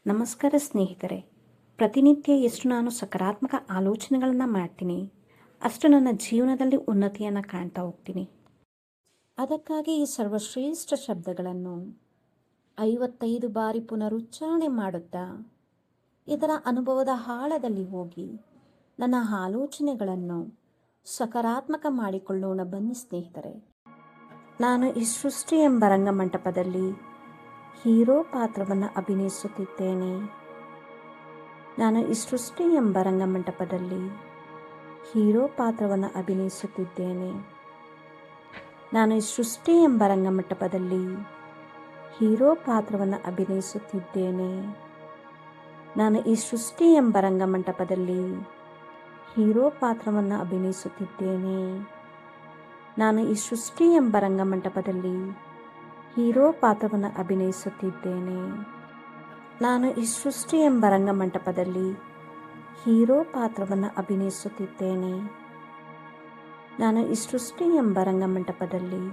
ನಮಸ್ಕಾರ ಸ್ನೇಹಿತರೆ. ಪ್ರತಿನಿತ್ಯ ಎಷ್ಟು ನಾನು ಸಕಾರಾತ್ಮಕ ಆಲೋಚನೆಗಳನ್ನು ಮಾಡ್ತೀನಿ, ಅಷ್ಟು ನನ್ನ ಜೀವನದಲ್ಲಿ ಉನ್ನತಿಯನ್ನು ಕಾಣ್ತಾ ಹೋಗ್ತೀನಿ. ಅದಕ್ಕಾಗಿ ಈ ಸರ್ವಶ್ರೇಷ್ಠ ಶಬ್ದಗಳನ್ನು 55 ಬಾರಿ ಪುನರುಚ್ಚಾರಣೆ ಮಾಡುತ್ತಾ ಇದರ ಅನುಭವದ ಆಳದಲ್ಲಿ ಹೋಗಿ ನನ್ನ ಆಲೋಚನೆಗಳನ್ನು ಸಕಾರಾತ್ಮಕ ಮಾಡಿಕೊಳ್ಳೋಣ ಬನ್ನಿ ಸ್ನೇಹಿತರೆ. ನಾನು ಈ ಸೃಷ್ಟಿ ಎಂಬ ರಂಗಮಂಟಪದಲ್ಲಿ ಹೀರೋ ಪಾತ್ರವನ್ನು ಅಭಿನಯಿಸುತ್ತಿದ್ದೇನೆ. ನಾನು ಈ ಸೃಷ್ಟಿ ಎಂಬ ರಂಗಮಂಟಪದಲ್ಲಿ ಹೀರೋ ಪಾತ್ರವನ್ನು ಅಭಿನಯಿಸುತ್ತಿದ್ದೇನೆ. ನಾನು ಈ ಸೃಷ್ಟಿ ಎಂಬ ರಂಗಮಂಟಪದಲ್ಲಿ ಹೀರೋ ಪಾತ್ರವನ್ನು ಅಭಿನಯಿಸುತ್ತಿದ್ದೇನೆ. ನಾನು ಈ ಸೃಷ್ಟಿ ಎಂಬ ರಂಗಮಂಟಪದಲ್ಲಿ ಹೀರೋ ಪಾತ್ರವನ್ನು ಅಭಿನಯಿಸುತ್ತಿದ್ದೇನೆ. ನಾನು ಈ ಸೃಷ್ಟಿ ಎಂಬ ರಂಗಮಂಟಪದಲ್ಲಿ ಹೀರೋ ಪಾತ್ರವನ್ನು ಅಭಿನಯಿಸುತ್ತಿದ್ದೇನೆ. ನಾನು ಈ ಸೃಷ್ಟಿ ಎಂಬ ರಂಗಮಂಟಪದಲ್ಲಿ ಹೀರೋ ಪಾತ್ರವನ್ನು ಅಭಿನಯಿಸುತ್ತಿದ್ದೇನೆ. ನಾನು ಈ ಸೃಷ್ಟಿ ಎಂಬ ರಂಗಮಂಟಪದಲ್ಲಿ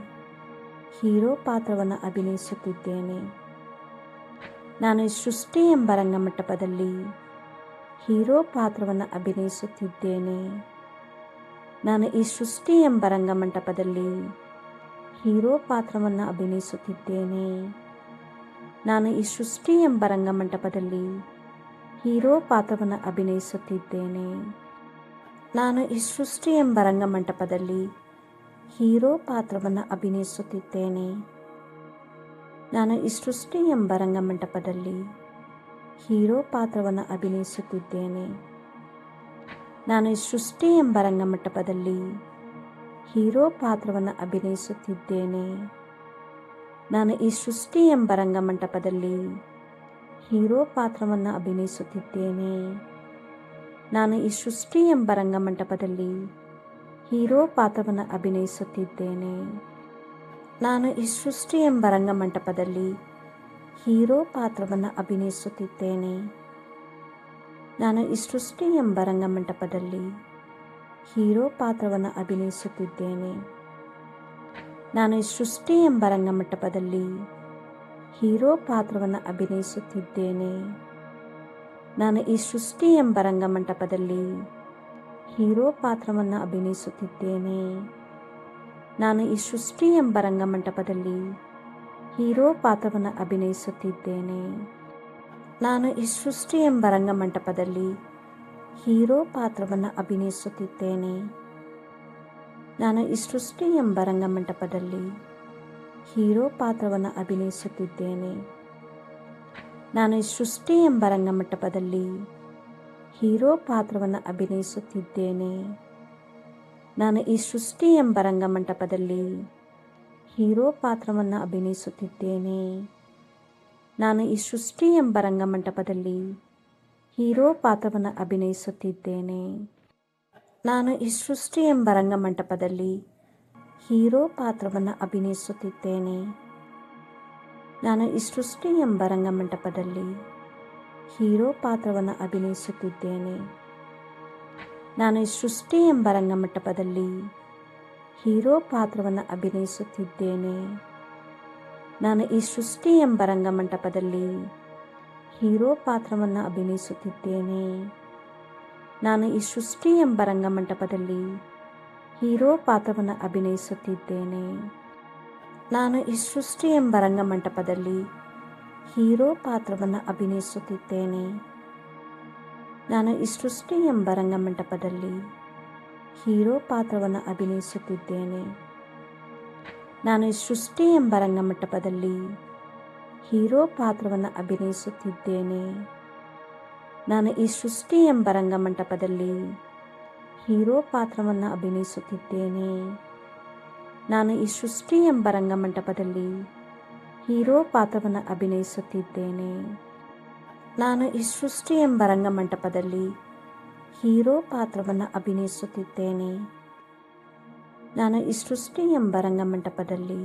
ಹೀರೋ ಪಾತ್ರವನ್ನು ಅಭಿನಯಿಸುತ್ತಿದ್ದೇನೆ. ನಾನು ಈ ಸೃಷ್ಟಿ ಎಂಬ ರಂಗಮಂಟಪದಲ್ಲಿ ಹೀರೋ ಪಾತ್ರವನ್ನು ಅಭಿನಯಿಸುತ್ತಿದ್ದೇನೆ. ನಾನು ಈ ಸೃಷ್ಟಿ ಎಂಬ ರಂಗಮಂಟಪದಲ್ಲಿ ಹೀರೋ ಪಾತ್ರವನ್ನು ಅಭಿನಯಿಸುತ್ತಿದ್ದೇನೆ. ನಾನು ಈ ಸೃಷ್ಟಿ ಎಂಬ ರಂಗಮಂಟಪದಲ್ಲಿ ಹೀರೋ ಪಾತ್ರವನ್ನು ಅಭಿನಯಿಸುತ್ತಿದ್ದೇನೆ. ನಾನು ಈ ಸೃಷ್ಟಿ ಎಂಬ ರಂಗಮಂಟಪದಲ್ಲಿ ಹೀರೋ ಪಾತ್ರವನ್ನು ಅಭಿನಯಿಸುತ್ತಿದ್ದೇನೆ. ನಾನು ಈ ಸೃಷ್ಟಿ ಎಂಬ ರಂಗಮಂಟಪದಲ್ಲಿ ಹೀರೋ ಪಾತ್ರವನ್ನು ಅಭಿನಯಿಸುತ್ತಿದ್ದೇನೆ. ನಾನು ಈ ಸೃಷ್ಟಿ ಎಂಬ ರಂಗಮಂಟಪದಲ್ಲಿ ಹೀರೋ ಪಾತ್ರವನ್ನು ಅಭಿನಯಿಸುತ್ತಿದ್ದೇನೆ. ನಾನು ಈ ಸೃಷ್ಟಿ ಎಂಬ ರಂಗಮಂಟಪದಲ್ಲಿ ಹೀರೋ ಪಾತ್ರವನ್ನು ಅಭಿನಯಿಸುತ್ತಿದ್ದೇನೆ. ನಾನು ಈ ಸೃಷ್ಟಿ ಎಂಬ ರಂಗಮಂಟಪದಲ್ಲಿ ಹೀರೋ ಪಾತ್ರವನ್ನು ಅಭಿನಯಿಸುತ್ತಿದ್ದೇನೆ. ನಾನು ಈ ಸೃಷ್ಟಿ ಎಂಬ ರಂಗಮಂಟಪದಲ್ಲಿ ಹೀರೋ ಪಾತ್ರವನ್ನು ಅಭಿನಯಿಸುತ್ತಿದ್ದೇನೆ. ನಾನು ಈ ಸೃಷ್ಟಿ ಎಂಬ ರಂಗಮಂಟಪದಲ್ಲಿ ಹೀರೋ ಪಾತ್ರವನ್ನು ಅಭಿನಯಿಸುತ್ತಿದ್ದೇನೆ. ನಾನು ಈ ಸೃಷ್ಟಿ ಎಂಬ ರಂಗಮಂಟಪದಲ್ಲಿ ಹೀರೋ ಪಾತ್ರವನ್ನು ಅಭಿನಯಿಸುತ್ತಿದ್ದೇನೆ. ನಾನು ಈ ಸೃಷ್ಟಿ ಎಂಬ ರಂಗಮಂಟಪದಲ್ಲಿ ಹೀರೋ ಪಾತ್ರವನ್ನು ಅಭಿನಯಿಸುತ್ತಿದ್ದೇನೆ. ನಾನು ಈ ಸೃಷ್ಟಿ ಎಂಬ ರಂಗಮಂಟಪದಲ್ಲಿ ಹೀರೋ ಪಾತ್ರವನ್ನು ಅಭಿನಯಿಸುತ್ತಿದ್ದೇನೆ. ನಾನು ಈ ಸೃಷ್ಟಿ ಎಂಬ ರಂಗಮಂಟಪದಲ್ಲಿ ಹೀರೋ ಪಾತ್ರವನ್ನು ಅಭಿನಯಿಸುತ್ತಿದ್ದೇನೆ. ನಾನು ಈ ಸೃಷ್ಟಿ ಎಂಬ ರಂಗಮಂಟಪದಲ್ಲಿ ಹೀರೋ ಪಾತ್ರವನ್ನು ಅಭಿನಯಿಸುತ್ತಿದ್ದೇನೆ. ನಾನು ಈ ಸೃಷ್ಟಿ ಎಂಬ ರಂಗಮಂಟಪದಲ್ಲಿ ಹೀರೋ ಪಾತ್ರವನ್ನು ಅಭಿನಯಿಸುತ್ತಿದ್ದೇನೆ. ನಾನು ಈ ಸೃಷ್ಟಿ ಎಂಬ ರಂಗಮಂಟಪದಲ್ಲಿ ಹೀರೋ ಪಾತ್ರವನ್ನು ಅಭಿನಯಿಸುತ್ತಿದ್ದೇನೆ. ನಾನು ಈ ಸೃಷ್ಟಿ ಎಂಬ ರಂಗಮಂಟಪದಲ್ಲಿ ಹೀರೋ ಪಾತ್ರವನ್ನು ಅಭಿನಯಿಸುತ್ತಿದ್ದೇನೆ. ನಾನು ಈ ಸೃಷ್ಟಿ ಎಂಬ ರಂಗಮಂಟಪದಲ್ಲಿ ಹೀರೋ ಪಾತ್ರವನ್ನು ಅಭಿನಯಿಸುತ್ತಿದ್ದೇನೆ. ನಾನು ಈ ಸೃಷ್ಟಿ ಎಂಬ ರಂಗಮಂಟಪದಲ್ಲಿ ಹೀರೋ ಪಾತ್ರವನ್ನು ಅಭಿನಯಿಸುತ್ತಿದ್ದೇನೆ. ನಾನು ಈ ಸೃಷ್ಟಿ ಎಂಬ ರಂಗಮಂಟಪದಲ್ಲಿ ಹೀರೋ ಪಾತ್ರವನ್ನು ಅಭಿನಯಿಸುತ್ತಿದ್ದೇನೆ. ನಾನು ಈ ಸೃಷ್ಟಿ ಎಂಬ ರಂಗಮಂಟಪದಲ್ಲಿ ಹೀರೋ ಪಾತ್ರವನ್ನು ಅಭಿನಯಿಸುತ್ತಿದ್ದೇನೆ. ನಾನು ಈ ಸೃಷ್ಟಿ ಎಂಬ ರಂಗಮಂಟಪದಲ್ಲಿ ಹೀರೋ ಪಾತ್ರವನ್ನು ಅಭಿನಯಿಸುತ್ತಿದ್ದೇನೆ. ನಾನು ಈ ಸೃಷ್ಟಿ ಎಂಬ ರಂಗಮಂಟಪದಲ್ಲಿ ಹೀರೋ ಪಾತ್ರವನ್ನು ಅಭಿನಯಿಸುತ್ತಿದ್ದೇನೆ. ನಾನು ಈ ಸೃಷ್ಟಿ ಎಂಬ ರಂಗಮಂಟಪದಲ್ಲಿ ಹೀರೋ ಪಾತ್ರವನ್ನು ಅಭಿನಯಿಸುತ್ತಿದ್ದೇನೆ. ನಾನು ಈ ಸೃಷ್ಟಿ ಎಂಬ ರಂಗಮಂಟಪದಲ್ಲಿ ಹೀರೋ ಪಾತ್ರವನ್ನು ಅಭಿನಯಿಸುತ್ತಿದ್ದೇನೆ. ನಾನು ಈ ಸೃಷ್ಟಿ ಎಂಬ ರಂಗಮಂಟಪದಲ್ಲಿ ಹೀರೋ ಪಾತ್ರವನ್ನು ಅಭಿನಯಿಸುತ್ತಿದ್ದೇನೆ. ನಾನು ಈ ಸೃಷ್ಟಿ ಎಂಬ ರಂಗಮಂಟಪದಲ್ಲಿ ಹೀರೋ ಪಾತ್ರವನ್ನು ಅಭಿನಯಿಸುತ್ತಿದ್ದೇನೆ. ನಾನು ಈ ಸೃಷ್ಟಿ ಎಂಬ ರಂಗಮಂಟಪದಲ್ಲಿ ಹೀರೋ ಪಾತ್ರವನ್ನು ಅಭಿನಯಿಸುತ್ತಿದ್ದೇನೆ. ನಾನು ಈ ಸೃಷ್ಟಿ ಎಂಬ ರಂಗಮಂಟಪದಲ್ಲಿ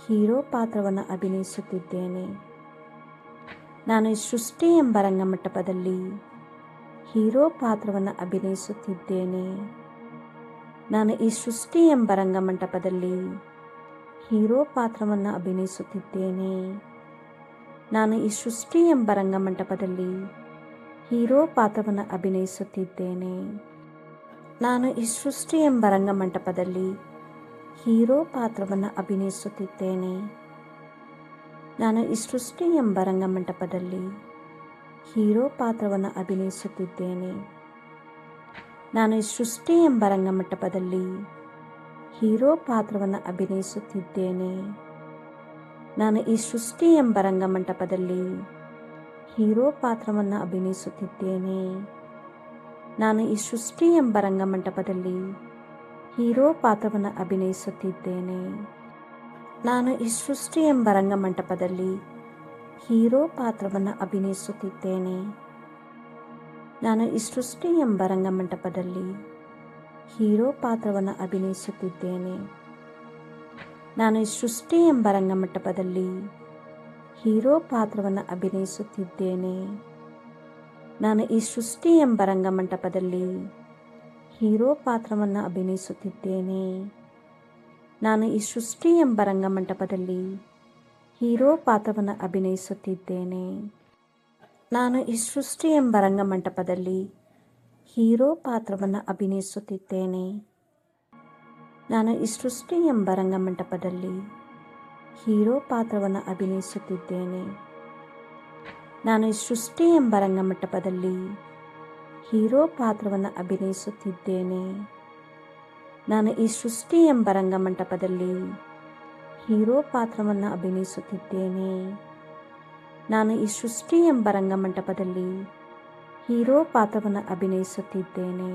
ಹೀರೋ ಪಾತ್ರವನ್ನು ಅಭಿನಯಿಸುತ್ತಿದ್ದೇನೆ. ನಾನು ಈ ಸೃಷ್ಟಿ ಎಂಬ ರಂಗಮಂಟಪದಲ್ಲಿ ಹೀರೋ ಪಾತ್ರವನ್ನು ಅಭಿನಯಿಸುತ್ತಿದ್ದೇನೆ. ನಾನು ಈ ಸೃಷ್ಟಿ ಎಂಬ ರಂಗಮಂಟಪದಲ್ಲಿ ಹೀರೋ ಪಾತ್ರವನ್ನು ಅಭಿನಯಿಸುತ್ತಿದ್ದೇನೆ. ನಾನು ಈ ಸೃಷ್ಟಿ ಎಂಬ ರಂಗಮಂಟಪದಲ್ಲಿ ಹೀರೋ ಪಾತ್ರವನ್ನು ಅಭಿನಯಿಸುತ್ತಿದ್ದೇನೆ. ನಾನು ಈ ಸೃಷ್ಟಿ ಎಂಬ ರಂಗಮಂಟಪದಲ್ಲಿ ಹೀರೋ ಪಾತ್ರವನ್ನು ಅಭಿನಯಿಸುತ್ತಿದ್ದೇನೆ. ನಾನು ಈ ಸೃಷ್ಟಿ ಎಂಬ ರಂಗಮಂಟಪದಲ್ಲಿ ಹೀರೋ ಪಾತ್ರವನ್ನು ಅಭಿನಯಿಸುತ್ತಿದ್ದೇನೆ. ನಾನು ಈ ಸೃಷ್ಟಿ ಎಂಬ ರಂಗಮಂಟಪದಲ್ಲಿ ಹೀರೋ ಪಾತ್ರವನ್ನು ಅಭಿನಯಿಸುತ್ತಿದ್ದೇನೆ. ನಾನು ಈ ಸೃಷ್ಟಿ ಎಂಬ ರಂಗಮಂಟಪದಲ್ಲಿ ಹೀರೋ ಪಾತ್ರವನ್ನು ಅಭಿನಯಿಸುತ್ತಿದ್ದೇನೆ. ನಾನು ಈ ಸೃಷ್ಟಿ ಎಂಬ ರಂಗಮಂಟಪದಲ್ಲಿ ಹೀರೋ ಪಾತ್ರವನ್ನು ಅಭಿನಯಿಸುತ್ತಿದ್ದೇನೆ. ನಾನು ಈ ಸೃಷ್ಟಿ ಎಂಬ ರಂಗಮಂಟಪದಲ್ಲಿ ಹೀರೋ ಪಾತ್ರವನ್ನು ಅಭಿನಯಿಸುತ್ತಿದ್ದೇನೆ. ನಾನು ಈ ಸೃಷ್ಟಿ ಎಂಬ ರಂಗಮಂಟಪದಲ್ಲಿ ಹೀರೋ ಪಾತ್ರವನ್ನು ಅಭಿನಯಿಸುತ್ತಿದ್ದೇನೆ. ನಾನು ಈ ಸೃಷ್ಟಿ ಎಂಬ ರಂಗಮಂಟಪದಲ್ಲಿ ಹೀರೋ ಪಾತ್ರವನ್ನು ಅಭಿನಯಿಸುತ್ತಿದ್ದೇನೆ. ನಾನು ಈ ಸೃಷ್ಟಿ ಎಂಬ ರಂಗಮಂಟಪದಲ್ಲಿ ಹೀರೋ ಪಾತ್ರವನ್ನು ಅಭಿನಯಿಸುತ್ತಿದ್ದೇನೆ. ನಾನು ಈ ಸೃಷ್ಟಿ ಎಂಬ ರಂಗಮಂಟಪದಲ್ಲಿ ಹೀರೋ ಪಾತ್ರವನ್ನು ಅಭಿನಯಿಸುತ್ತಿದ್ದೇನೆ. ನಾನು ಈ ಸೃಷ್ಟಿ ಎಂಬ ರಂಗಮಂಟಪದಲ್ಲಿ ಹೀರೋ ಪಾತ್ರವನ್ನು ಅಭಿನಯಿಸುತ್ತಿದ್ದೇನೆ. ನಾನು ಈ ಸೃಷ್ಟಿ ಎಂಬ ರಂಗಮಂಟಪದಲ್ಲಿ ಹೀರೋ ಪಾತ್ರವನ್ನು ಅಭಿನಯಿಸುತ್ತಿದ್ದೇನೆ. ನಾನು ಈ ಸೃಷ್ಟಿ ಎಂಬ ರಂಗಮಂಟಪದಲ್ಲಿ ಹೀರೋ ಪಾತ್ರವನ್ನು ಅಭಿನಯಿಸುತ್ತಿದ್ದೇನೆ. ನಾನು ಈ ಸೃಷ್ಟಿ ಎಂಬ ರಂಗಮಂಟಪದಲ್ಲಿ ಹೀರೋ ಪಾತ್ರವನ್ನು ಅಭಿನಯಿಸುತ್ತಿದ್ದೇನೆ. ನಾನು ಈ ಸೃಷ್ಟಿ ಎಂಬ ರಂಗಮಂಟಪದಲ್ಲಿ ಹೀರೋ ಪಾತ್ರವನ್ನು ಅಭಿನಯಿಸುತ್ತಿದ್ದೇನೆ.